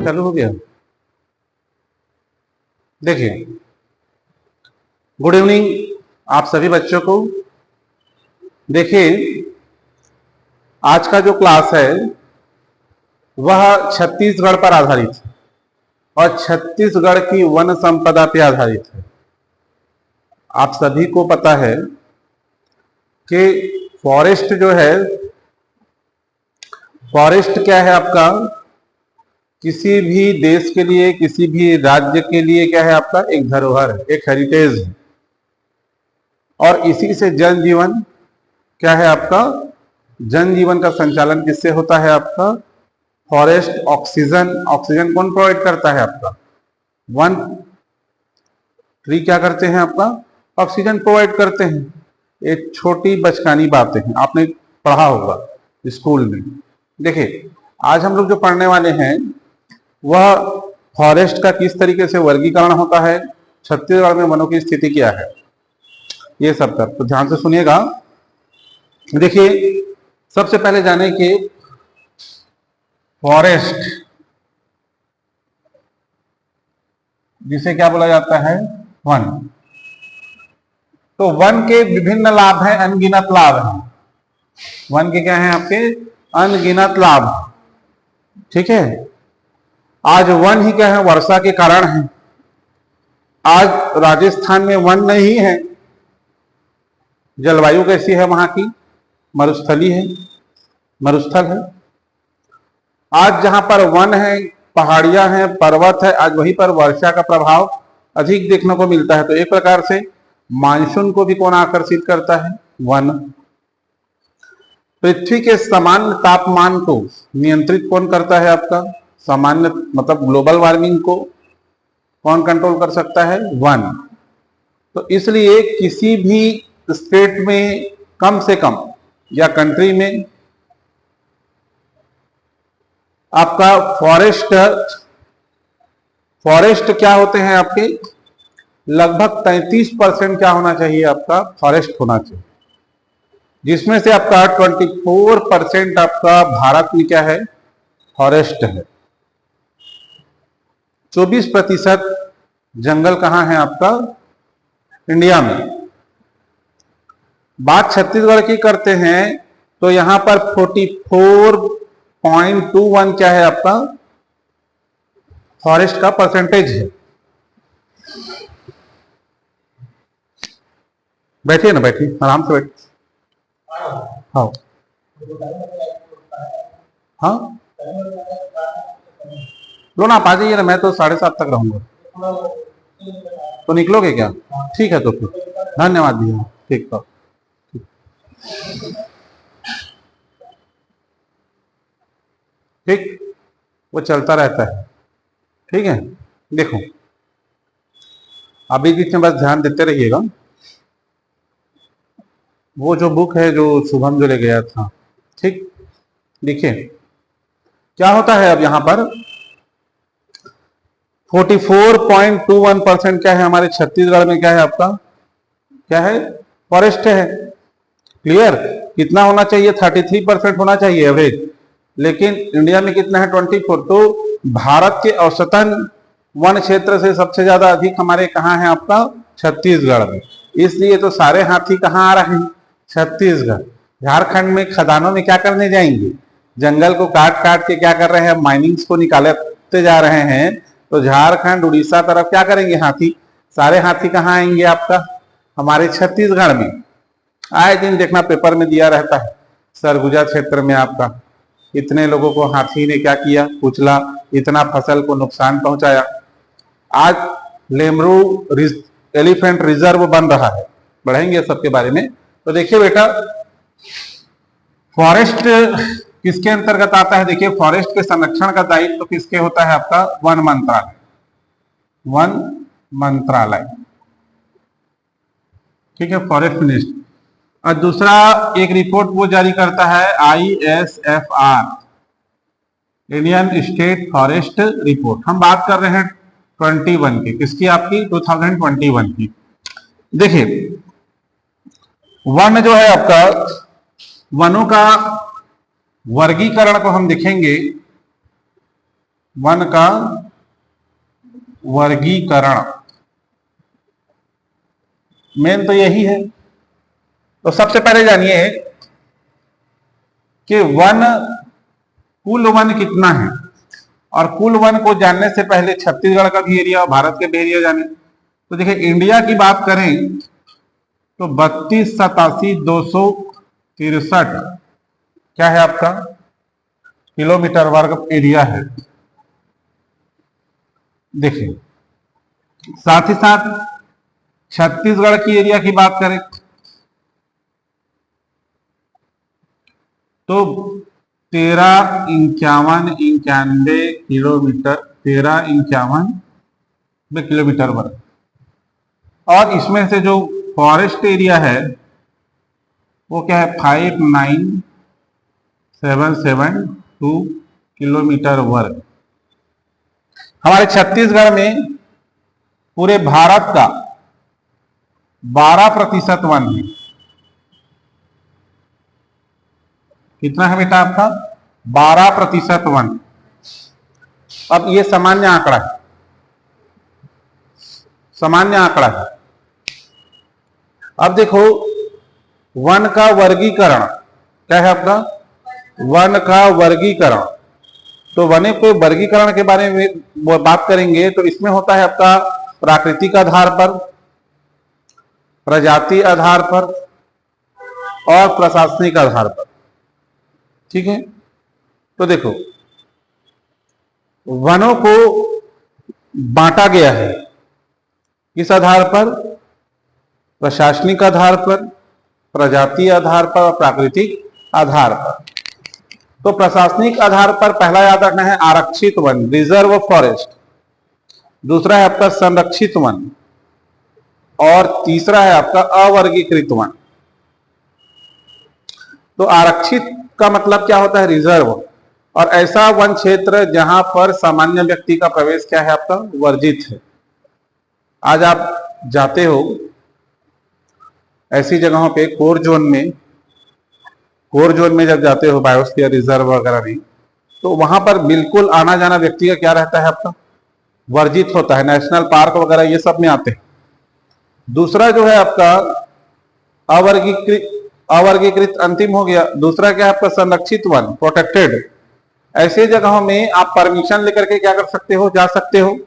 चालू हो गया। देखिए, गुड इवनिंग आप सभी बच्चों को। देखिए, आज का जो क्लास है वह छत्तीसगढ़ पर आधारित है और छत्तीसगढ़ की वन संपदा पर आधारित है। आप सभी को पता है कि फॉरेस्ट जो है, फॉरेस्ट क्या है आपका, किसी भी देश के लिए, किसी भी राज्य के लिए क्या है आपका, एक धरोहर है, एक हेरिटेज है। और इसी से जनजीवन क्या है आपका, जनजीवन का संचालन किससे होता है आपका, फॉरेस्ट। ऑक्सीजन, ऑक्सीजन कौन प्रोवाइड करता है आपका, वन। ट्री क्या करते हैं आपका, ऑक्सीजन प्रोवाइड करते हैं। एक छोटी बचकानी बातें हैं, आपने पढ़ा होगा स्कूल में। देखिए, आज हम लोग जो पढ़ने वाले हैं वह फॉरेस्ट का किस तरीके से वर्गीकरण होता है, छत्तीसगढ़ में वनों की स्थिति क्या है, ये सब कर तो ध्यान से सुनिएगा। देखिए, सबसे पहले जाने कि फॉरेस्ट जिसे क्या बोला जाता है, वन। तो वन के विभिन्न लाभ हैं, अनगिनत लाभ हैं। वन के क्या हैं आपके, अनगिनत लाभ। ठीक है, आज वन ही क्या है, वर्षा के कारण है। आज राजस्थान में वन नहीं है, जलवायु कैसी है वहां की, मरुस्थली है, मरुस्थल है। आज जहां पर वन है, पहाड़ियां हैं, पर्वत है, आज वहीं पर वर्षा का प्रभाव अधिक देखने को मिलता है। तो एक प्रकार से मानसून को भी कौन आकर्षित करता है, वन। पृथ्वी के सामान्य तापमान को नियंत्रित कौन करता है आपका, सामान्य मतलब ग्लोबल वार्मिंग को कौन कंट्रोल कर सकता है, वन। तो इसलिए किसी भी स्टेट में कम से कम या कंट्री में आपका फॉरेस्ट क्या होते हैं आपके, लगभग 33% क्या होना चाहिए आपका, फॉरेस्ट होना चाहिए। जिसमें से आपका 24% आपका भारत में क्या है, फॉरेस्ट है। 24% जंगल कहां है आपका, इंडिया में। बात छत्तीसगढ़ की करते हैं तो यहां पर 44.21 क्या है आपका, फॉरेस्ट का परसेंटेज है। बैठिए ना, बैठिए आराम से बैठिए। हाँ हाँ, लो ना, आप आ जाइए ना, मैं तो 7:30 तक रहूंगा। तो निकलोगे क्या, ठीक है, तो फिर धन्यवाद भैया, ठीक तो ठीक, वो चलता रहता है। ठीक है, देखो अभी बीच में बस ध्यान देते रहिएगा। वो जो बुक है जो शुभम जो ले गया था, ठीक, देखिए क्या होता है। अब यहां पर 44.21% क्या है हमारे छत्तीसगढ़ में, क्या है आपका, क्या है, फॉरेस्ट है। क्लियर, कितना होना चाहिए, 33% होना चाहिए एवरेज, लेकिन इंडिया में कितना है, 24। तो भारत के औसतन वन क्षेत्र से सबसे ज्यादा अधिक हमारे कहाँ है आपका, छत्तीसगढ़ में। इसलिए तो सारे हाथी कहाँ आ रहे हैं, छत्तीसगढ़। झारखंड में खदानों में क्या करने जाएंगे, जंगल को काट काट के क्या कर रहे हैं, माइनिंग्स को निकालते जा रहे हैं। तो झारखंड उड़ीसा तरफ क्या करेंगे हाथी, सारे हाथी कहाँ आएंगे आपका, हमारे छत्तीसगढ़ में। आए दिन देखना पेपर में दिया रहता है, सरगुजा क्षेत्र में आपका इतने लोगों को हाथी ने क्या किया, कुचला, इतना फसल को नुकसान पहुंचाया। आज लेमरू एलिफेंट रिजर्व बन रहा है, बढ़ेंगे सबके बारे में। तो देखिए बेटा, फॉरेस्ट किसके अंतर्गत आता है, देखिए फॉरेस्ट के संरक्षण का दायित्व तो किसके होता है आपका, वन मंत्रालय, वन मंत्रालय। ठीक है, फॉरेस्ट मिनिस्टर। और दूसरा एक रिपोर्ट वो जारी करता है, ISFR, Indian state forest report. हम बात कर रहे हैं 21 की, किसकी आपकी, 2021 की। देखिए वन जो है आपका, वनों का वर्गीकरण को हम देखेंगे वन का वर्गीकरण, मेन तो यही है। तो सबसे पहले जानिए कि वन, कुल वन कितना है, और कुल वन को जानने से पहले छत्तीसगढ़ का भी एरिया और भारत के भी एरिया जाने। तो देखिए इंडिया की बात करें तो 32,87,263 क्या है आपका किलोमीटर वर्ग एरिया है। देखिए साथ ही साथ छत्तीसगढ़ की एरिया की बात करें तो 13,51,91 किलोमीटर, 13,51 किलोमीटर वर्ग। और इसमें से जो फॉरेस्ट एरिया है वो क्या है 5,9772 किलोमीटर वर्ग। हमारे छत्तीसगढ़ में पूरे भारत का 12% वन है। कितना है बेटा आपका 12% वन। अब ये सामान्य आंकड़ा है, सामान्य आंकड़ा है। अब देखो वन का वर्गीकरण क्या है आपका, वन का वर्गीकरण। तो वन के वर्गीकरण के बारे में बात करेंगे तो इसमें होता है आपका प्राकृतिक आधार पर, प्रजाति आधार पर और प्रशासनिक आधार पर। ठीक है, तो देखो वनों को बांटा गया है किस आधार पर, प्रशासनिक आधार पर, प्रजाति आधार पर और प्राकृतिक आधार पर। तो प्रशासनिक आधार पर पहला याद रखना है आरक्षित वन, रिजर्व फॉरेस्ट। दूसरा है आपका संरक्षित वन और तीसरा है आपका अवर्गीकृत वन। तो आरक्षित का मतलब क्या होता है रिजर्व, और ऐसा वन क्षेत्र जहां पर सामान्य व्यक्ति का प्रवेश क्या है आपका वर्जित है। आज आप जाते हो ऐसी जगहों पे कोर जोन में जब जाते हो बायोस्फीयर रिजर्व वगैरह में, तो वहां पर बिल्कुल आना जाना व्यक्ति का क्या रहता है आपका वर्जित होता है। नेशनल पार्क वगैरह ये सब में आते हैं। दूसरा जो है आपका अवर्गीकृत अंतिम हो गया। दूसरा क्या है आपका संरक्षित वन, प्रोटेक्टेड। ऐसे जगहों में आप परमिशन लेकर के क्या कर सकते हो, जा सकते हो।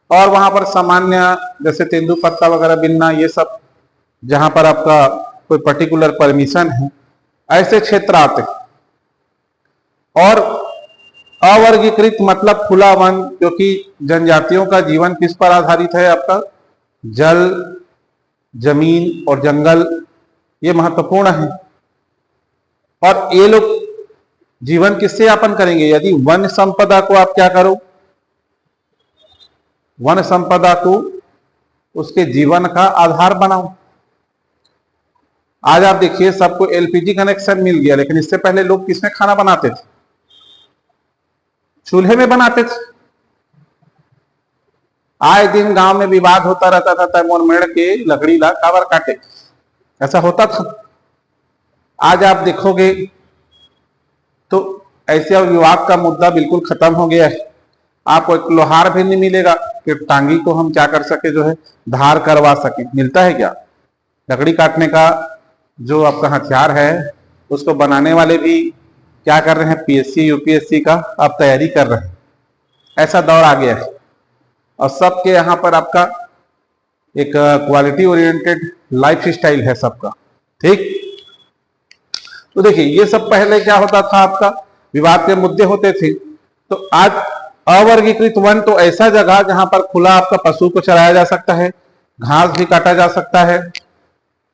और वहां पर सामान्य जैसे तेंदुपत्ता वगैरह बिनना, ये सब जहां पर आपका कोई पर्टिकुलर परमिशन है, ऐसे क्षेत्र आते हैं। और अवर्गीकृत मतलब खुला वन, क्योंकि जनजातियों का जीवन किस पर आधारित है आपका जल, जमीन और जंगल, ये महत्वपूर्ण है। और ये लोग जीवन किससे यापन करेंगे, यदि वन संपदा को आप क्या करो, वन संपदा को उसके जीवन का आधार बनाओ। आज आप देखिए सबको एलपीजी कनेक्शन मिल गया, लेकिन इससे पहले लोग किसमें खाना बनाते थे, चूल्हे में बनाते थे। आए दिन गांव में विवाद होता रहता था, तैमूर मेड़ के लकड़ी ला कावर काटे, ऐसा होता था। आज आप देखोगे तो ऐसे विवाद का मुद्दा बिल्कुल खत्म हो गया है। आपको एक लोहार भी नहीं मिलेगा कि टांगी को हम क्या कर सके, जो है धार करवा सके। मिलता है क्या, लकड़ी काटने का जो आपका हथियार है उसको बनाने वाले भी क्या कर रहे हैं, पीएससी यूपीएससी का आप तैयारी कर रहे हैं। ऐसा दौर आ गया है और सबके यहाँ पर आपका एक क्वालिटी ओरिएंटेड लाइफ स्टाइल है सबका। ठीक, तो देखिए ये सब पहले क्या होता था, आपका विवाद के मुद्दे होते थे। तो आज अवर्गीकृत वन तो ऐसा जगह जहां पर खुला आपका पशु को चराया जा सकता है, घास भी काटा जा सकता है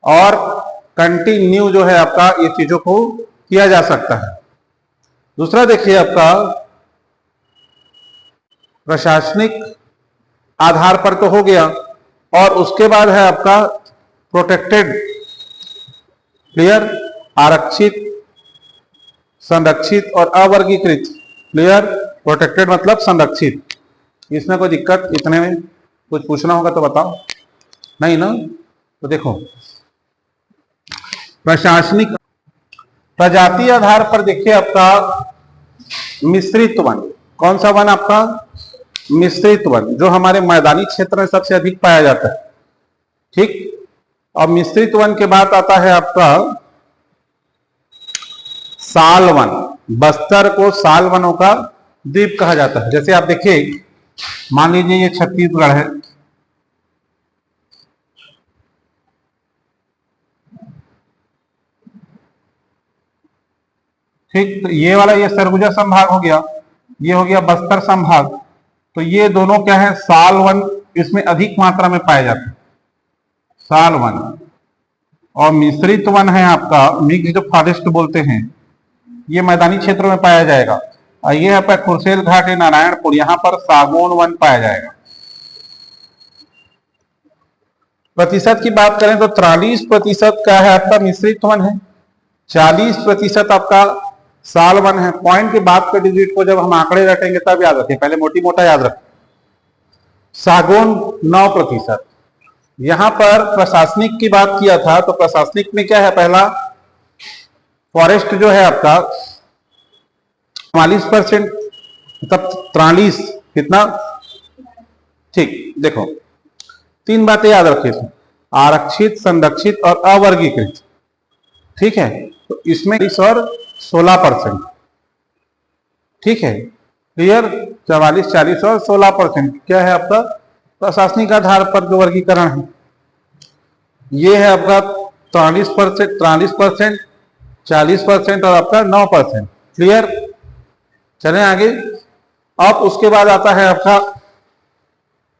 और कंटिन्यू जो है आपका ये चीजों को किया जा सकता है। दूसरा देखिए आपका प्रशासनिक आधार पर तो हो गया, और उसके बाद है आपका प्रोटेक्टेड, क्लियर, आरक्षित, संरक्षित और अवर्गीकृत। क्लियर, प्रोटेक्टेड मतलब संरक्षित। इसमें कोई दिक्कत, इतने में कुछ पूछना होगा तो बताओ, नहीं ना। तो देखो प्रशासनिक, प्रजाति आधार पर देखिए आपका मिश्रित वन, कौन सा वन आपका? मिश्रित वन, जो हमारे मैदानी क्षेत्र में सबसे अधिक पाया जाता है। ठीक, और मिश्रित वन के बाद आता है आपका साल वन। बस्तर को साल वनों का द्वीप कहा जाता है। जैसे आप देखिए, मान लीजिए ये छत्तीसगढ़ है, ठीक, तो ये वाला ये सरगुजा संभाग हो गया, ये हो गया बस्तर संभाग। तो ये दोनों क्या है? साल वन इसमें अधिक मात्रा में पाए जाते हैं, साल वन। और मिश्रित वन है आपका, मिक्स्ड फॉरेस्ट बोलते हैं, ये मैदानी क्षेत्रों में पाया जाएगा। और ये है खुरसेल घाट है नारायणपुर, यहाँ पर सागौन वन पाया जाएगा। प्रतिशत की बात करें तो 43% का है आपका मिश्रित वन है, 40% आपका साल वन है। पॉइंट के बाद के डिजिट को जब हम आंकड़े रखेंगे तब याद रखें, पहले मोटी मोटा याद रखें। सागौन 9%। यहां पर प्रशासनिक की बात किया था, तो प्रशासनिक में क्या है? पहला फॉरेस्ट जो है आपका 44%, मतलब 43, कितना? ठीक, देखो 3 बातें याद रखिए, आरक्षित, संरक्षित और अवर्गीकृत। ठीक है, तो इसमें 16%। ठीक है, क्लियर? 44, 40 और 16% क्या है आपका? प्रशासनिक आधार पर जो वर्गीकरण है। ये है आपका 43%, 40% और आपका 9%। क्लियर? चलें आगे। अब उसके बाद आता है आपका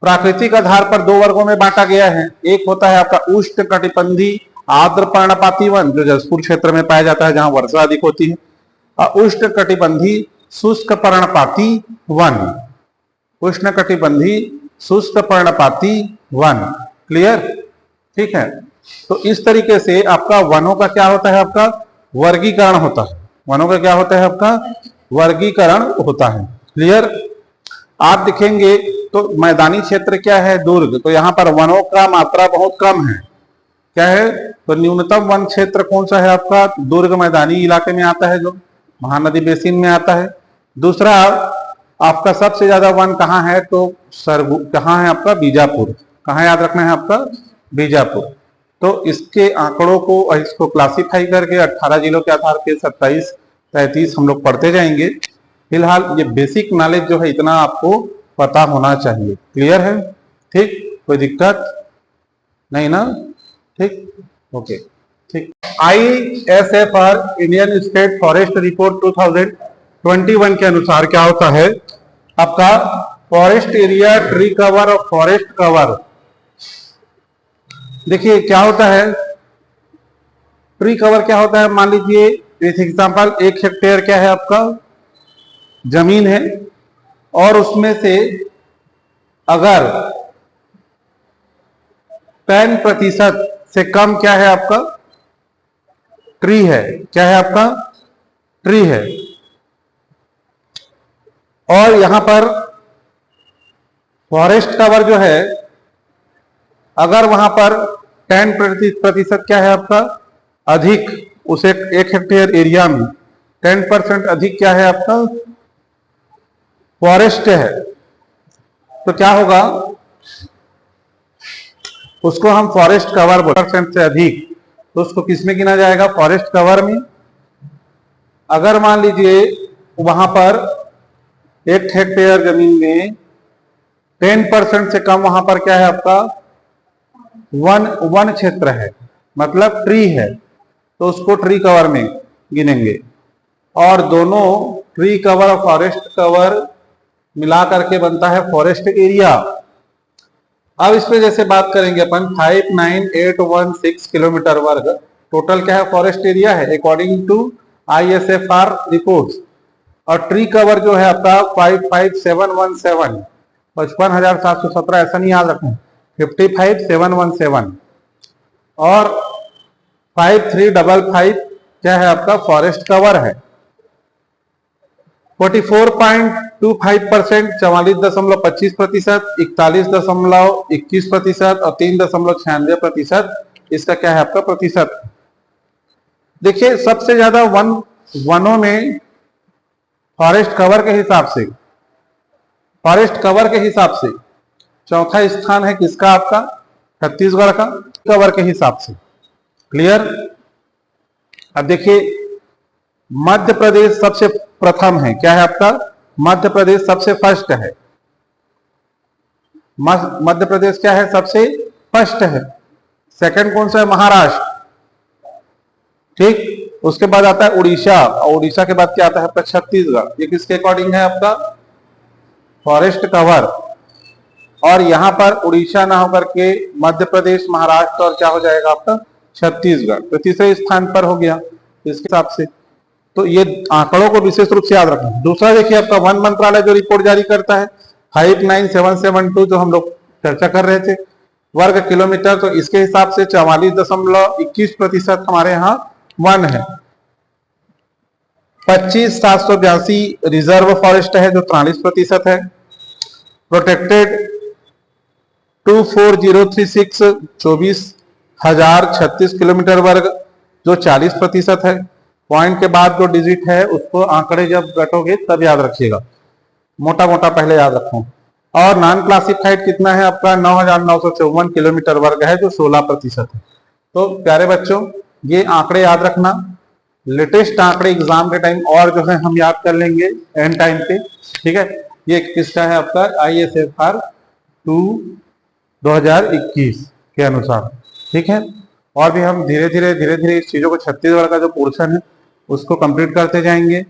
प्राकृतिक आधार पर 2 वर्गों में बांटा गया है। एक होता है आपका उष्ण कटिबंधी आर्द्र पर्णपाती वन, जो जसपुर क्षेत्र में पाया जाता है जहां वर्षा अधिक होती है, और उष्ण कटिबंधी शुष्क पर्णपाती वन, उष्ण कटिबंधी शुष्क पर्णपाती वन। क्लियर? ठीक है, तो इस तरीके से आपका वनों का क्या होता है? आपका वर्गीकरण होता है। वनों का क्या होता है? आपका वर्गीकरण होता है। क्लियर? आप देखेंगे तो मैदानी क्षेत्र क्या है? दुर्ग, तो यहाँ पर वनों का मात्रा बहुत कम है। क्या है? तो न्यूनतम वन क्षेत्र कौन सा है आपका? दुर्ग मैदानी इलाके में आता है, जो महानदी बेसिन में आता है। दूसरा आपका सबसे ज्यादा वन कहाँ है? तो कहाँ है आपका? बीजापुर। कहाँ याद रखना है आपका? बीजापुर। तो इसके आंकड़ों को, इसको क्लासिफाई करके 18 जिलों के आधार पे 27, 33 हम लोग पढ़ते जाएंगे। फिलहाल ये बेसिक नॉलेज जो है इतना आपको पता होना चाहिए। क्लियर है? ठीक, कोई दिक्कत नहीं ना? ठीक, ओके, ठीक। ISFR Indian state forest report 2021 के अनुसार क्या होता है आपका? फॉरेस्ट एरिया, ट्री कवर और फॉरेस्ट कवर। देखिए क्या होता है ट्री कवर, क्या होता है? मान लीजिए एक एग्जांपल, 1 हेक्टेयर क्या है आपका जमीन है, और उसमें से अगर 10% से कम क्या है आपका? ट्री है। क्या है आपका? ट्री है। और यहां पर फॉरेस्ट कवर जो है, अगर वहां पर 10% क्या है आपका? अधिक, उस 1 हेक्टेयर एरिया में 10% अधिक क्या है आपका? फॉरेस्ट है। तो क्या होगा? उसको हम फॉरेस्ट कवर बोलते हैं। 10% से अधिक, तो उसको किस में गिना जाएगा? फॉरेस्ट कवर में। अगर मान लीजिए वहां पर 1 हेक्टेयर जमीन में 10% से कम, वहां पर क्या है आपका? वन क्षेत्र है, मतलब ट्री है, तो उसको ट्री कवर में गिनेंगे। और दोनों ट्री कवर और फॉरेस्ट कवर मिला करके बनता है फॉरेस्ट एरिया। अब इस पे जैसे बात करेंगे अपन, 59816 किलोमीटर वर्ग टोटल क्या है? फॉरेस्ट एरिया है अकॉर्डिंग टू ISFR रिपोर्ट्स। और ट्री कवर जो है आपका 55717, 55,717, ऐसा नहीं याद रखना, 55717। और 5355 क्या है आपका? फॉरेस्ट कवर है। 44.25%, 44.25%, 41.21% और 3.96% इसका क्या है आपका? प्रतिशत। देखिए सबसे ज्यादा वनों में फॉरेस्ट कवर के हिसाब से फॉरेस्ट कवर के हिसाब से चौथा स्थान है किसका? आपका छत्तीसगढ़ का कवर के हिसाब से। क्लियर? अब देखिए मध्य प्रदेश सबसे प्रथम है। क्या है आपका? मध्य प्रदेश सबसे फर्स्ट है। मध्य प्रदेश क्या है? सबसे फर्स्ट है। सेकंड कौन सा है? महाराष्ट्र। ठीक, उसके बाद आता है उड़ीसा, और उड़ीसा के बाद क्या आता है आपका? छत्तीसगढ़। ये किसके अकॉर्डिंग है आपका? Forest cover. और यहां पर उड़ीसा ना होकर के मध्य प्रदेश, महाराष्ट्र और क्या हो जाएगा आपका? छत्तीसगढ़। तो तीसरे स्थान पर हो गया इसके हिसाब से। तो ये आंकड़ों को विशेष रूप से याद रखना। दूसरा देखिए आपका वन मंत्रालय जो रिपोर्ट जारी करता है 59772 जो हम लोग चर्चा कर रहे थे वर्ग किलोमीटर, तो इसके हिसाब से 44.21% हमारे यहाँ वन है। 25,782 रिजर्व फॉरेस्ट है जो 43% है। प्रोटेक्टेड 24036 24,036 किलोमीटर वर्ग जो 40% है। पॉइंट के बाद जो डिजिट है उसको आंकड़े जब घटोगे तब याद रखिएगा, मोटा मोटा पहले याद रखो। और नॉन क्लासिफाइड कितना है आपका? 9,954 किलोमीटर वर्ग है जो 16% है। तो प्यारे बच्चों ये आंकड़े याद रखना। लेटेस्ट आंकड़े एग्जाम के टाइम और जो है हम याद कर लेंगे एंड टाइम पे। ठीक है, ये किसका है आपका? ISFR 2021 के अनुसार। ठीक है, और भी हम धीरे धीरे इस चीजों को छत्तीसगढ़ का जो पोर्शन है उसको कंप्लीट करते जाएंगे।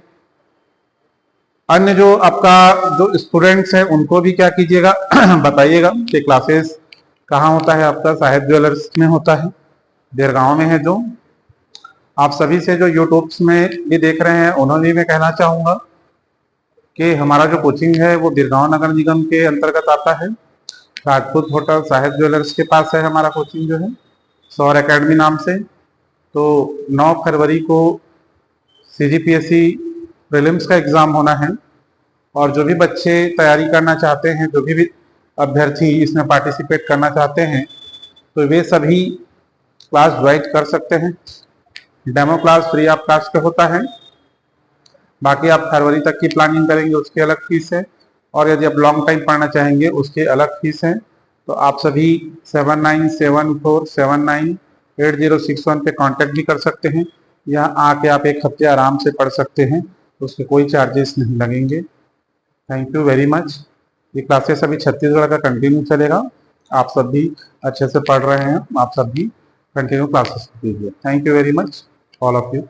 अन्य जो आपका जो स्टूडेंट्स हैं उनको भी क्या कीजिएगा बताइएगा कि क्लासेस कहाँ होता है आपका? साहिब ज्वेलर्स में होता है, देरगांव में है। जो आप सभी से जो यूट्यूब में भी देख रहे हैं उन्होंने मैं कहना चाहूंगा कि हमारा जो कोचिंग है वो देरगांव नगर निगम के अंतर्गत आता है। राजपूत होटल साहिब ज्वेलर्स के पास है हमारा कोचिंग जो है, सौर एकेडमी नाम से। तो 9 फरवरी को CGPSC प्रीलिम्स का एग्ज़ाम होना है, और जो भी बच्चे तैयारी करना चाहते हैं, जो भी अभ्यर्थी इसमें पार्टिसिपेट करना चाहते हैं, तो वे सभी क्लास ज्वाइन कर सकते हैं। Demo class free of cost होता है। बाकी आप फरवरी तक की प्लानिंग करेंगे उसकी अलग फीस है, और यदि आप लॉन्ग टाइम पढ़ना चाहेंगे उसकी अलग फीस है। तो आप सभी 7974798061 पे कांटेक्ट भी कर सकते हैं। यहाँ आके आप एक हफ्ते आराम से पढ़ सकते हैं, उसके कोई चार्जेस नहीं लगेंगे। Thank you very much. ये क्लासेस अभी छत्तीसगढ़ का कंटिन्यू चलेगा। आप सब भी अच्छे से पढ़ रहे हैं, आप सब भी कंटिन्यू क्लासेस कीजिए। Thank you very much all of you.